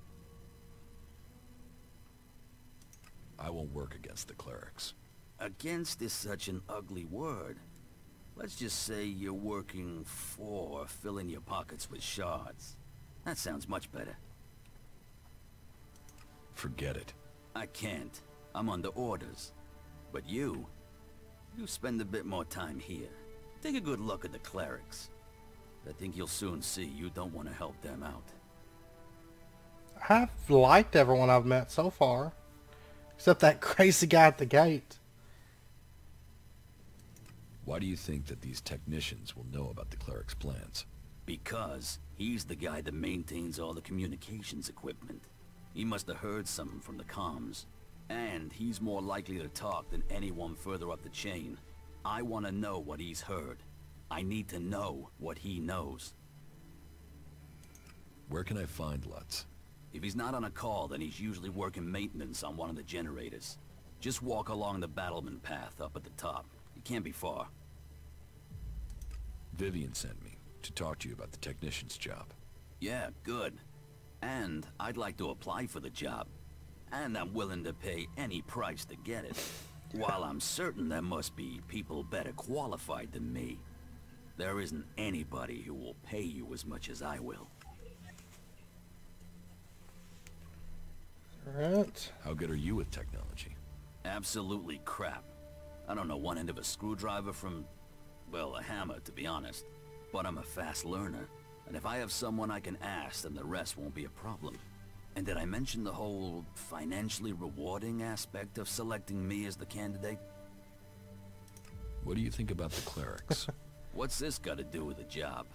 I won't work against the clerics. Against is such an ugly word. Let's just say you're working for filling your pockets with shards. That sounds much better. Forget it. I can't. I'm under orders. But you spend a bit more time here. Take a good look at the clerics. I think you'll soon see you don't want to help them out. I've liked everyone I've met so far. Except that crazy guy at the gate. Why do you think that these technicians will know about the cleric's plans? Because he's the guy that maintains all the communications equipment. He must have heard something from the comms. And he's more likely to talk than anyone further up the chain. I want to know what he's heard. I need to know what he knows. Where can I find Lutz? If he's not on a call, then he's usually working maintenance on one of the generators. Just walk along the battlement path up at the top. You can't be far. Vivian sent me to talk to you about the technician's job. Yeah, good. And I'd like to apply for the job. And I'm willing to pay any price to get it. While I'm certain there must be people better qualified than me, there isn't anybody who will pay you as much as I will. Alright. How good are you with technology? Absolutely crap. I don't know one end of a screwdriver from, well, a hammer, to be honest. But I'm a fast learner, and if I have someone I can ask, then the rest won't be a problem. And did I mention the whole financially rewarding aspect of selecting me as the candidate? What do you think about the clerics? What's this got to do with the job?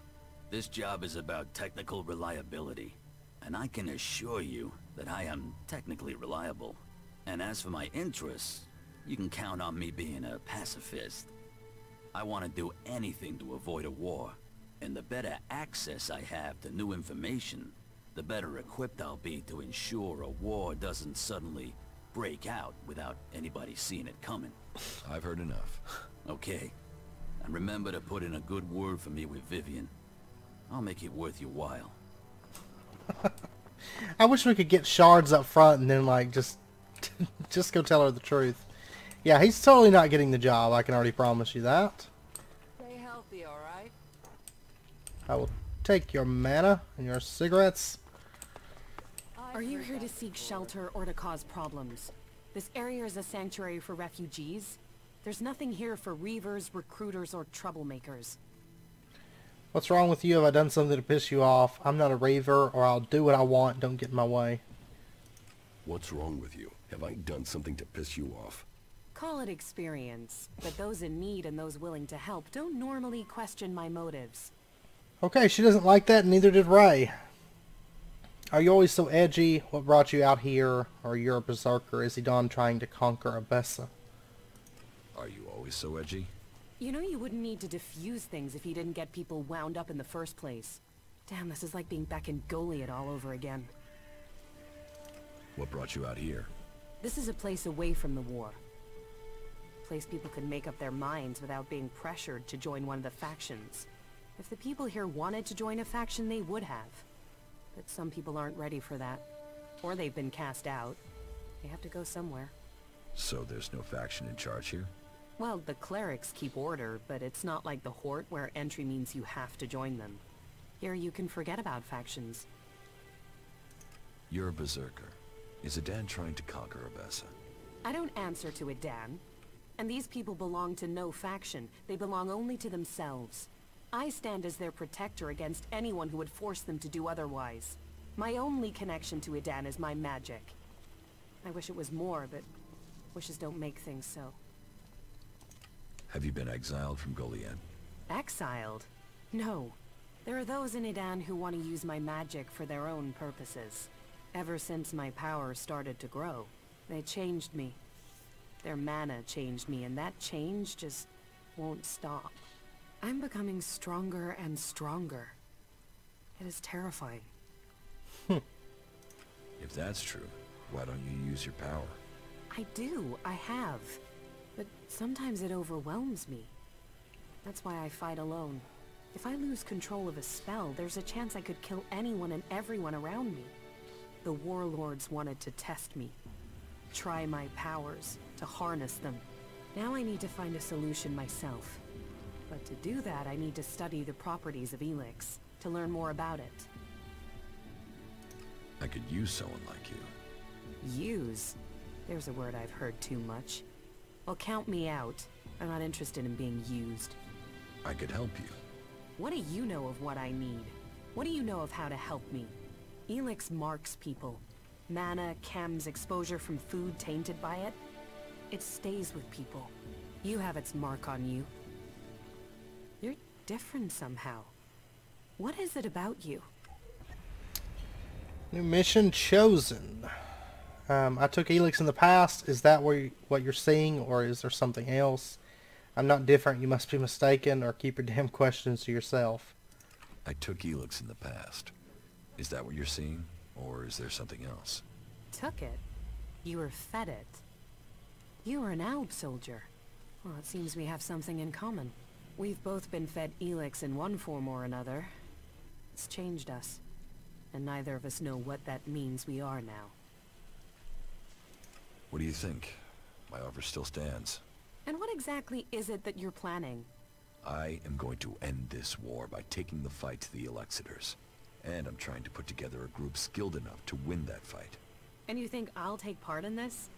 This job is about technical reliability. And I can assure you that I am technically reliable. And as for my interests, you can count on me being a pacifist. I want to do anything to avoid a war, and the better access I have to new information, the better equipped I'll be to ensure a war doesn't suddenly break out without anybody seeing it coming. I've heard enough. Okay. And remember to put in a good word for me with Vivian. I'll make it worth your while. I wish we could get shards up front and then, like, just go tell her the truth. Yeah, he's totally not getting the job. I can already promise you that. Stay healthy, alright? I will take your mana and your cigarettes. Are you here to seek shelter or to cause problems? This area is a sanctuary for refugees. There's nothing here for reavers, recruiters, or troublemakers. What's wrong with you? Have I done something to piss you off? I'm not a raver, or I'll do what I want. Don't get in my way. What's wrong with you? Have I done something to piss you off? Call it experience, but those in need and those willing to help don't normally question my motives. Okay, she doesn't like that, and neither did Ray. Are you always so edgy? What brought you out here? Or you're a berserker? Is he done trying to conquer Abessa? Are you always so edgy? You know you wouldn't need to diffuse things if you didn't get people wound up in the first place. Damn, this is like being back in Goliath all over again. What brought you out here? This is a place away from the war. A place people can make up their minds without being pressured to join one of the factions. If the people here wanted to join a faction, they would have. But some people aren't ready for that. Or they've been cast out. They have to go somewhere. So there's no faction in charge here? Well, the clerics keep order, but it's not like the Horde where entry means you have to join them. Here you can forget about factions. You're a berserker. Is Adan trying to conquer Abessa? I don't answer to Adan. And these people belong to no faction. They belong only to themselves. I stand as their protector against anyone who would force them to do otherwise. My only connection to Adan is my magic. I wish it was more, but wishes don't make things so. Have you been exiled from Goliath? Exiled? No. There are those in Adan who want to use my magic for their own purposes. Ever since my power started to grow, they changed me. Their mana changed me, and that change just won't stop. I'm becoming stronger and stronger. It is terrifying. If that's true, why don't you use your power? I do, I have. But sometimes it overwhelms me. That's why I fight alone. If I lose control of a spell, there's a chance I could kill anyone and everyone around me. The warlords wanted to test me. Try my powers, to harness them. Now I need to find a solution myself. But to do that, I need to study the properties of Elex, to learn more about it. I could use someone like you. Use? There's a word I've heard too much. Well, count me out. I'm not interested in being used. I could help you. What do you know of what I need? What do you know of how to help me? Elex marks people. Mana, chems, exposure from food tainted by it. It stays with people. You have its mark on you. You're different somehow. What is it about you? New mission chosen. I took Elex in the past. Is that what you're seeing, or is there something else? I'm not different. You must be mistaken, or keep your damn questions to yourself. I took Elex in the past. Is that what you're seeing, or is there something else? Took it? You were fed it. You were an Alb soldier. Well, it seems we have something in common. We've both been fed Elex in one form or another. It's changed us. And neither of us know what that means we are now. What do you think? My offer still stands. And what exactly is it that you're planning? I am going to end this war by taking the fight to the Elexitors. And I'm trying to put together a group skilled enough to win that fight. And you think I'll take part in this?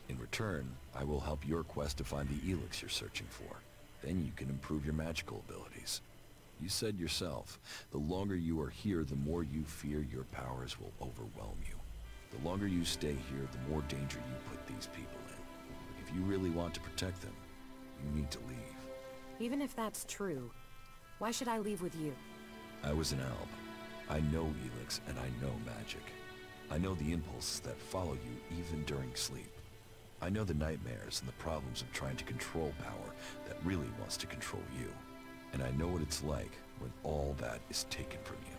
In return, I will help your quest to find the Elex you're searching for. Then you can improve your magical abilities. You said yourself, the longer you are here, the more you fear your powers will overwhelm you. The longer you stay here, the more danger you put these people in. If you really want to protect them, you need to leave. Even if that's true, why should I leave with you? I was an Alb. I know Elex and I know magic. I know the impulses that follow you even during sleep. I know the nightmares and the problems of trying to control power that really wants to control you. And I know what it's like when all that is taken from you.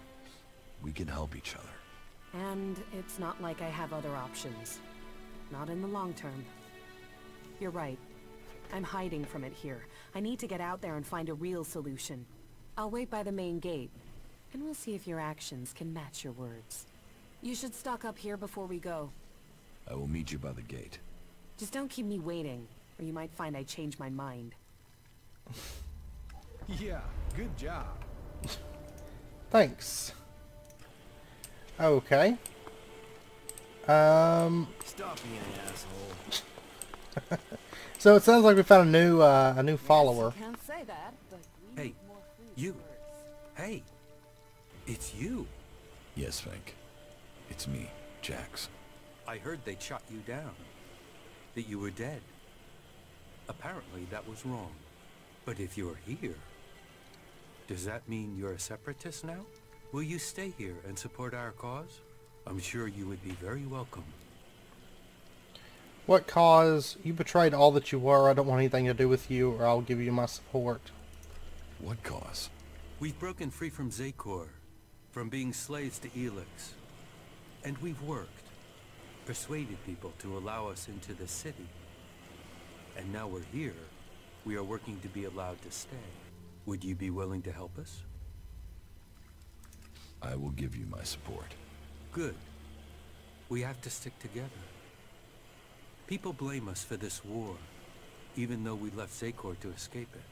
We can help each other. And it's not like I have other options. Not in the long term. You're right. I'm hiding from it here. I need to get out there and find a real solution. I'll wait by the main gate, and we'll see if your actions can match your words. You should stock up here before we go. I will meet you by the gate. Just don't keep me waiting, or you might find I changed my mind. Yeah, good job. Thanks. Okay. Stop being an asshole. So it sounds like we found a new follower. Can't say that, but we Hey, need more food you. first. Hey, it's you. Yes, Frank. It's me, Jax. I heard they shot you down. That you were dead. Apparently that was wrong. But if you're here, does that mean you're a separatist now? Will you stay here and support our cause? I'm sure you would be very welcome. What cause? You betrayed all that you were. I don't want anything to do with you, or I'll give you my support. What cause? We've broken free from Zakor, from being slaves to Elex. And we've worked, persuaded people to allow us into the city. And now we're here, we are working to be allowed to stay. Would you be willing to help us? I will give you my support. Good. We have to stick together. People blame us for this war, even though we left Zakor to escape it.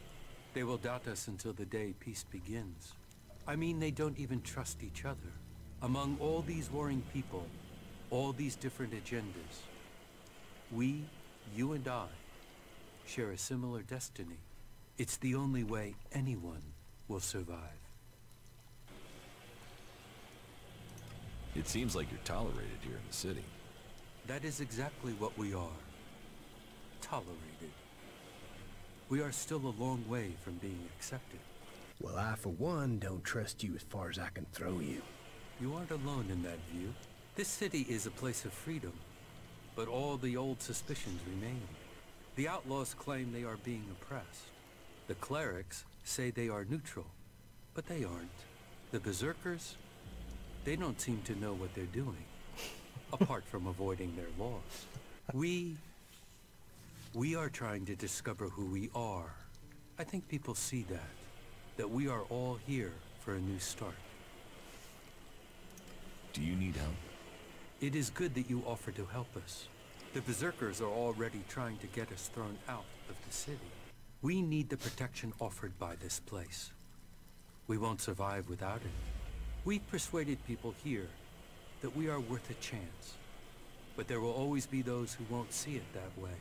They will doubt us until the day peace begins. I mean, they don't even trust each other. Among all these warring people, all these different agendas, we, you and I, share a similar destiny. It's the only way anyone will survive. It seems like you're tolerated here in the city. That is exactly what we are. Tolerated. We are still a long way from being accepted. Well, I, for one, don't trust you as far as I can throw you. You aren't alone in that view. This city is a place of freedom, but all the old suspicions remain. The outlaws claim they are being oppressed. The clerics say they are neutral, but they aren't. The berserkers, they don't seem to know what they're doing, apart from avoiding their laws. We are trying to discover who we are. I think people see that we are all here for a new start. Do you need help? It is good that you offer to help us. The berserkers are already trying to get us thrown out of the city. We need the protection offered by this place. We won't survive without it. We've persuaded people here that we are worth a chance. But there will always be those who won't see it that way.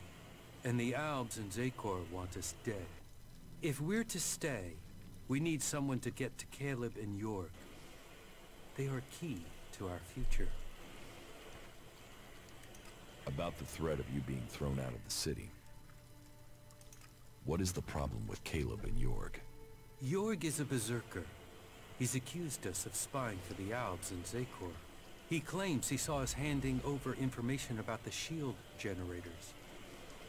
And the Albs and Zakor want us dead. If we're to stay, we need someone to get to Caleb and York. They are key to our future. About the threat of you being thrown out of the city. What is the problem with Caleb and York? Yorg is a berserker. He's accused us of spying for the Albs and Zakor. He claims he saw us handing over information about the shield generators.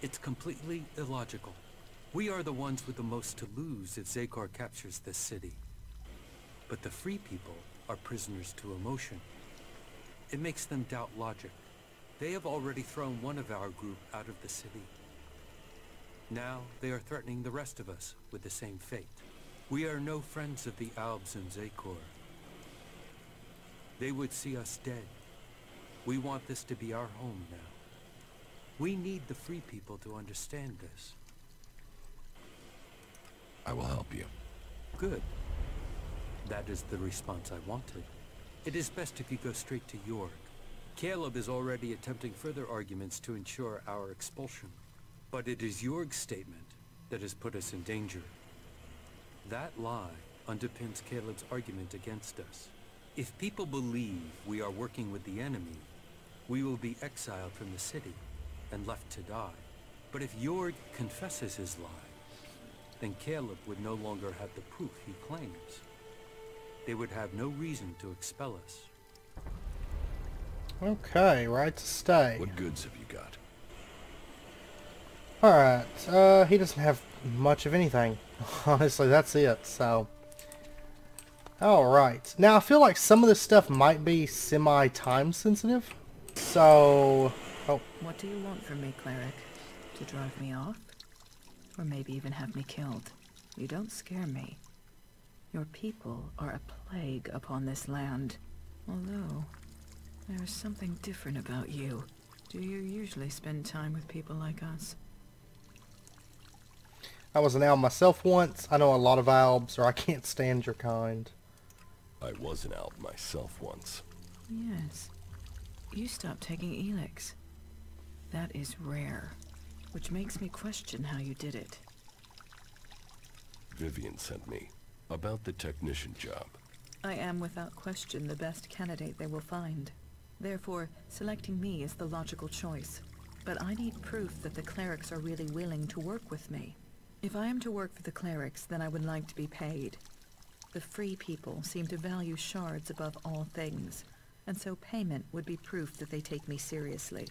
It's completely illogical. We are the ones with the most to lose if Zakor captures this city. But the free people are prisoners to emotion. It makes them doubt logic. They have already thrown one of our group out of the city. Now they are threatening the rest of us with the same fate. We are no friends of the Albs and Zakor. They would see us dead. We want this to be our home now. We need the free people to understand this. I will help you. Good. That is the response I wanted. It is best if you go straight to York. Caleb is already attempting further arguments to ensure our expulsion. But it is York's statement that has put us in danger. That lie underpins Caleb's argument against us. If people believe we are working with the enemy, we will be exiled from the city and left to die. But if York confesses his lie, then Caleb would no longer have the proof he claims. They would have no reason to expel us. Okay, right to stay. What goods have you got? Alright, he doesn't have much of anything. Honestly, that's it, so... Alright. Now, I feel like some of this stuff might be semi-time sensitive. So... Oh. What do you want from me, cleric? To drive me off? Or maybe even have me killed? You don't scare me. Your people are a plague upon this land. Although, there is something different about you. Do you usually spend time with people like us? I was an alb myself once. I know a lot of albs, or I can't stand your kind. I was an alb myself once. Yes. You stopped taking Elex. That is rare, which makes me question how you did it. Vivian sent me about the technician job. I am without question the best candidate they will find. Therefore, selecting me is the logical choice. But I need proof that the clerics are really willing to work with me. If I am to work for the clerics, then I would like to be paid. The free people seem to value shards above all things, and so payment would be proof that they take me seriously.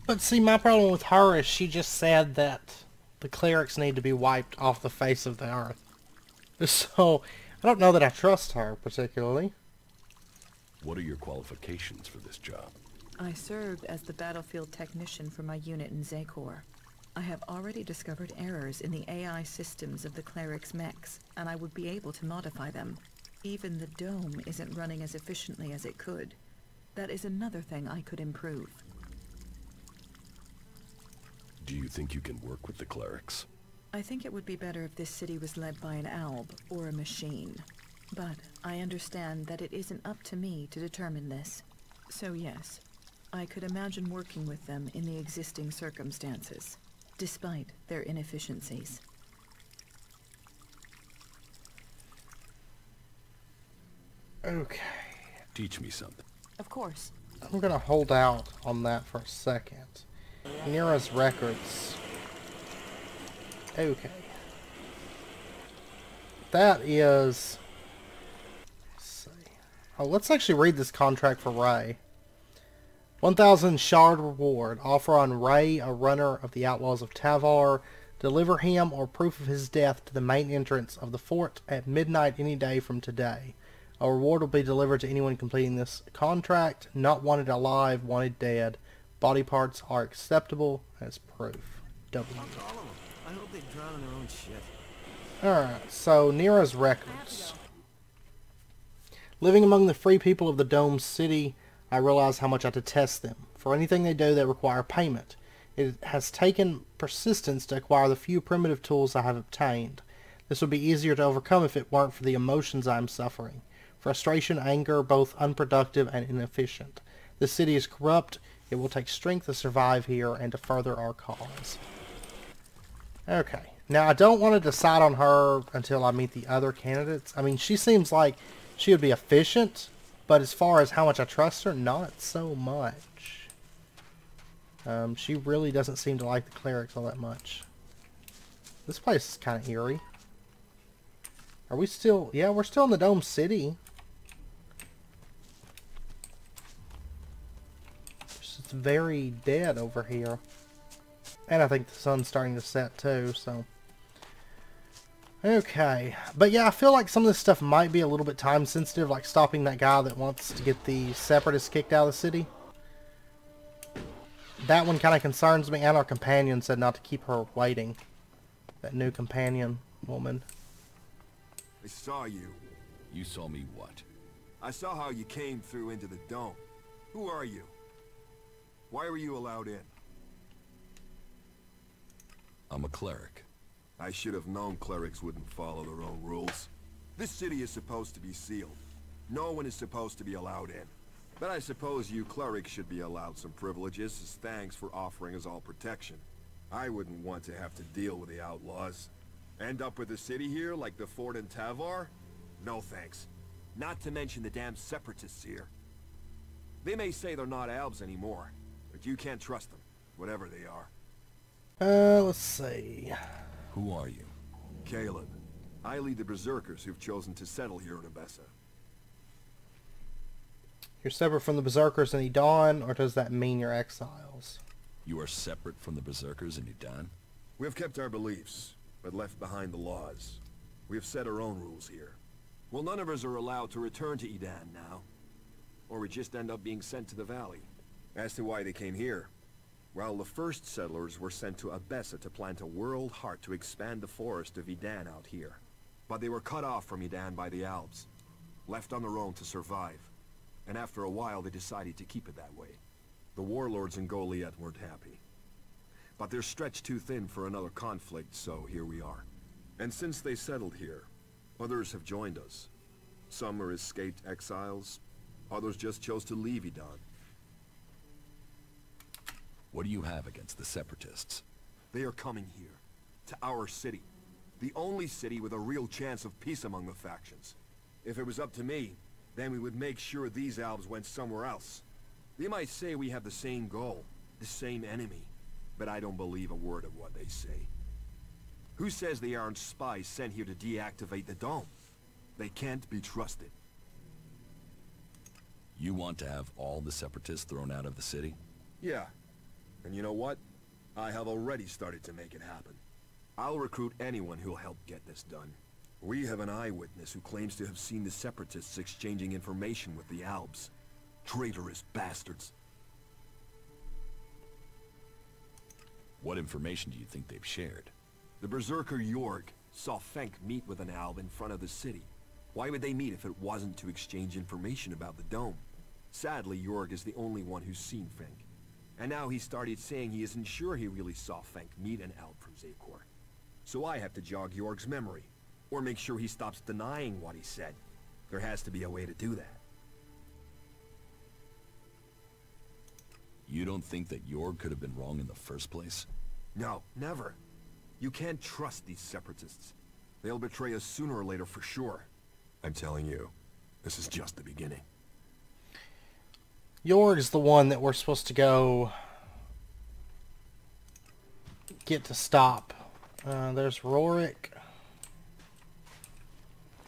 But see, my problem with her is she just said that the clerics need to be wiped off the face of the earth. So, I don't know that I trust her particularly. What are your qualifications for this job? I served as the battlefield technician for my unit in Zakor. I have already discovered errors in the AI systems of the clerics' mechs, and I would be able to modify them. Even the dome isn't running as efficiently as it could. That is another thing I could improve. Do you think you can work with the clerics? I think it would be better if this city was led by an alb or a machine. But I understand that it isn't up to me to determine this. So yes, I could imagine working with them in the existing circumstances, despite their inefficiencies. Okay. Teach me something. Of course. I'm gonna hold out on that for a second. Nira's records. Okay. That is... Let's see. Oh, let's actually read this contract for Ray. 1,000 shard reward. Offer on Ray, a runner of the Outlaws of Tavar. Deliver him or proof of his death to the main entrance of the fort at midnight any day from today. A reward will be delivered to anyone completing this contract. Not wanted alive, wanted dead. Body parts are acceptable as proof. W. I hope they drown in their own shit. Alright, so Nira's records. Living among the free people of the Dome City, I realize how much I detest them. For anything they do, they require payment. It has taken persistence to acquire the few primitive tools I have obtained. This would be easier to overcome if it weren't for the emotions I am suffering. Frustration, anger, both unproductive and inefficient. The city is corrupt. It will take strength to survive here and to further our cause. Okay. Now, I don't want to decide on her until I meet the other candidates. I mean, she seems like she would be efficient, but as far as how much I trust her, not so much. She really doesn't seem to like the clerics all that much. This place is kind of eerie. Are we still... Yeah, we're still in the Dome City. It's very dead over here. And I think the sun's starting to set too, so... Okay. But yeah, I feel like some of this stuff might be a little bit time sensitive, like stopping that guy that wants to get the Separatists kicked out of the city. That one kind of concerns me, and our companion said not to keep her waiting. That new companion woman. I saw you. You saw me what? I saw how you came through into the dome. Who are you? Why were you allowed in? I'm a cleric. I should have known clerics wouldn't follow their own rules. This city is supposed to be sealed. No one is supposed to be allowed in. But I suppose you clerics should be allowed some privileges as thanks for offering us all protection. I wouldn't want to have to deal with the outlaws. End up with the city here like the fort in Tavar? No thanks. Not to mention the damn separatists here. They may say they're not Albs anymore, but you can't trust them, whatever they are. Let's see. Who are you? Caleb. I lead the Berserkers who've chosen to settle here in Abessa. You're separate from the Berserkers in Dawn, or does that mean you're exiles? You are separate from the Berserkers in Udan? We have kept our beliefs, but left behind the laws. We have set our own rules here. Well, none of us are allowed to return to Edan now. Or we just end up being sent to the valley. As to why they came here, well, the first settlers were sent to Abessa to plant a world heart to expand the forest of Edan out here. But they were cut off from Edan by the Alps, left on their own to survive. And after a while, they decided to keep it that way. The warlords in Goliath weren't happy. But they're stretched too thin for another conflict, so here we are. And since they settled here, others have joined us. Some are escaped exiles, others just chose to leave Edan. What do you have against the Separatists? They are coming here, to our city. The only city with a real chance of peace among the factions. If it was up to me, then we would make sure these elves went somewhere else. They might say we have the same goal, the same enemy, but I don't believe a word of what they say. Who says they aren't spies sent here to deactivate the dome? They can't be trusted. You want to have all the Separatists thrown out of the city? Yeah. And you know what? I have already started to make it happen. I'll recruit anyone who'll help get this done. We have an eyewitness who claims to have seen the Separatists exchanging information with the Alps. Traitorous bastards. What information do you think they've shared? The Berserker Jorg saw Fenk meet with an Alb in front of the city. Why would they meet if it wasn't to exchange information about the dome? Sadly, Jorg is the only one who's seen Fenk. And now he started saying he isn't sure he really saw Fenk meet an Alb from Zakor. So I have to jog Jorg's memory, or make sure he stops denying what he said. There has to be a way to do that. You don't think that Jorg could have been wrong in the first place? No, never. You can't trust these Separatists. They'll betray us sooner or later for sure. I'm telling you, this is just the beginning. Jorg's the one that we're supposed to go get to stop. There's Rorik.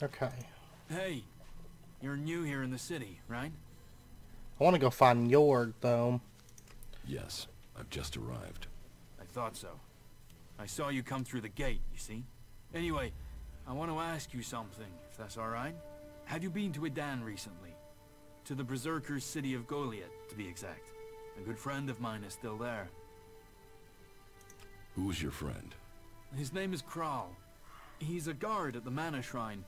Okay. Hey, you're new here in the city, right? I want to go find Jorg, though. Yes, I've just arrived. I thought so. I saw you come through the gate, you see? Anyway, I want to ask you something, if that's alright. Have you been to Edan recently? To the Berserker's city of Goliath, to be exact. A good friend of mine is still there. Who's your friend? His name is Kral. He's a guard at the Mana Shrine.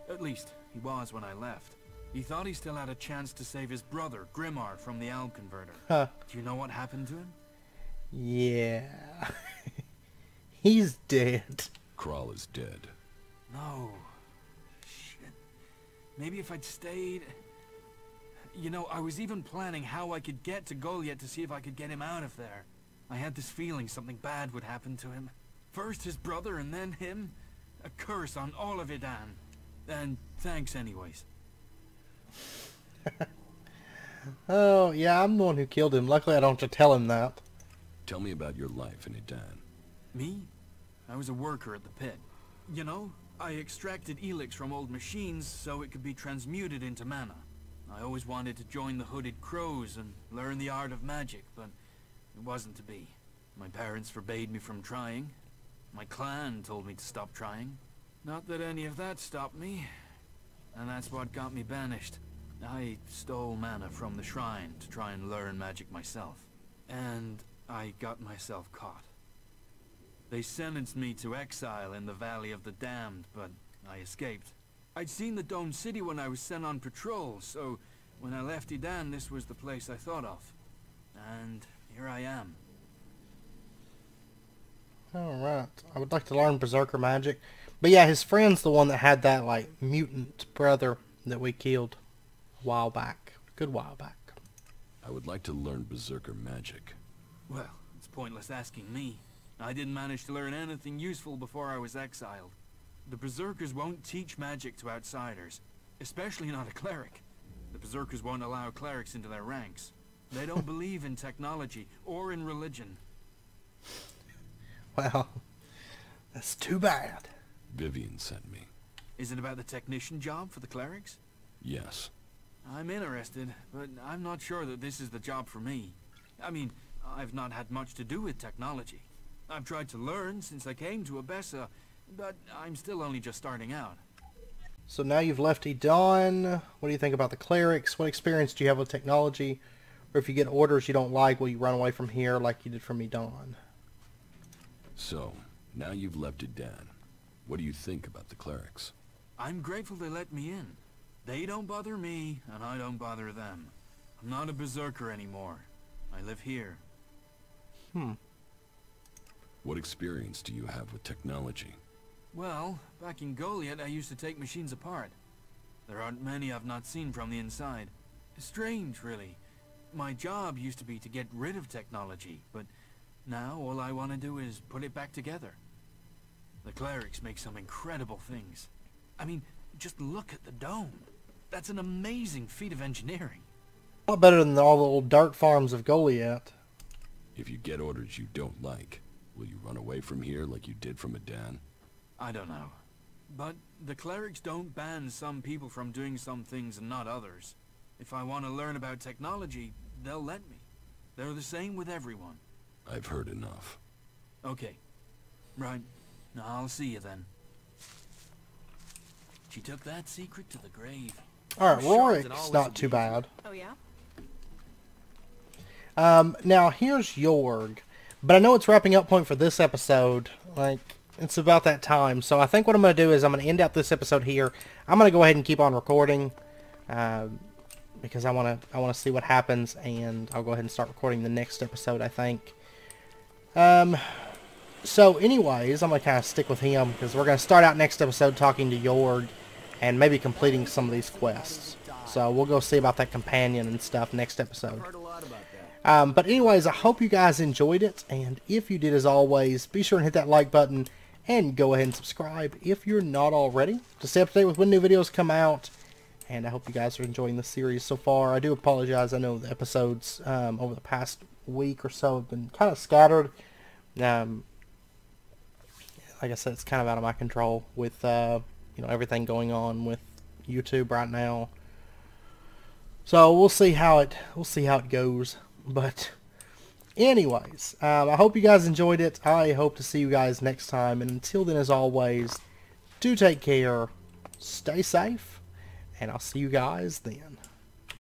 At least, he was when I left. He thought he still had a chance to save his brother, Grimar, from the Alb Converter. Huh. Do you know what happened to him? Yeah. He's dead. Kral is dead. No. Shit. Maybe if I'd stayed... You know, I was even planning how I could get to Goliath to see if I could get him out of there. I had this feeling something bad would happen to him. First his brother and then him. A curse on all of Edan. And thanks anyways. Oh, yeah, I'm the one who killed him. Luckily I don't have to tell him that. Tell me about your life in Edan. Me? I was a worker at the pit. You know, I extracted Elex from old machines so it could be transmuted into mana. I always wanted to join the Hooded Crows and learn the art of magic, but it wasn't to be. My parents forbade me from trying. My clan told me to stop trying. Not that any of that stopped me. And that's what got me banished. I stole mana from the shrine to try and learn magic myself. And I got myself caught. They sentenced me to exile in the Valley of the Damned, but I escaped. I'd seen the Dome City when I was sent on patrol, so when I left Edan, this was the place I thought of. And here I am. Alright. I would like to learn Berserker magic. But yeah, his friend's the one that had that, like, mutant brother that we killed a while back. Good while back. I would like to learn Berserker magic. Well, it's pointless asking me. I didn't manage to learn anything useful before I was exiled. The Berserkers won't teach magic to outsiders, especially not a cleric. The Berserkers won't allow clerics into their ranks. They don't believe in technology or in religion. Well, that's too bad. Vivian sent me. Is it about the technician job for the clerics? Yes. I'm interested, but I'm not sure that this is the job for me. I mean, I've not had much to do with technology. I've tried to learn since I came to Abessa, but I'm still only just starting out. So now you've left Dawn. What do you think about the clerics? What experience do you have with technology? Or if you get orders you don't like, will you run away from here like you did from Dawn? So, now you've left Edan. What do you think about the clerics? I'm grateful they let me in. They don't bother me, and I don't bother them. I'm not a berserker anymore. I live here. What experience do you have with technology? Well, back in Goliath, I used to take machines apart. There aren't many I've not seen from the inside. Strange, really. My job used to be to get rid of technology, but now all I want to do is put it back together. The clerics make some incredible things. I mean, just look at the dome. That's an amazing feat of engineering. A lot better than all the old dirt farms of Goliath. If you get orders you don't like, will you run away from here like you did from Edan? I don't know. But the clerics don't ban some people from doing some things and not others. If I want to learn about technology, they'll let me. They're the same with everyone. I've heard enough. Okay. Right. I'll see you then. She took that secret to the grave. Alright, Rorik's not too bad. Oh yeah? Now here's Jorg. But I know it's wrapping up point for this episode. Like, it's about that time. So I think what I'm going to do is I'm going to end out this episode here. I'm going to go ahead and keep on recording. Because I want to see what happens. And I'll go ahead and start recording the next episode, I think. So anyways, I'm going to kind of stick with him. Because we're going to start out next episode talking to Jorg. And maybe completing some of these quests. So we'll go see about that companion and stuff next episode. But anyways, I hope you guys enjoyed it. And if you did, as always, be sure and hit that like button. And go ahead and subscribe if you're not already. To stay up to date with when new videos come out. And I hope you guys are enjoying the series so far. I do apologize. I know the episodes over the past week or so have been kind of scattered. Like I said, it's kind of out of my control with you know, everything going on with YouTube right now. So we'll see how it goes. But anyways, I hope you guys enjoyed it. I hope to see you guys next time. And until then, as always, do take care, stay safe, and I'll see you guys then.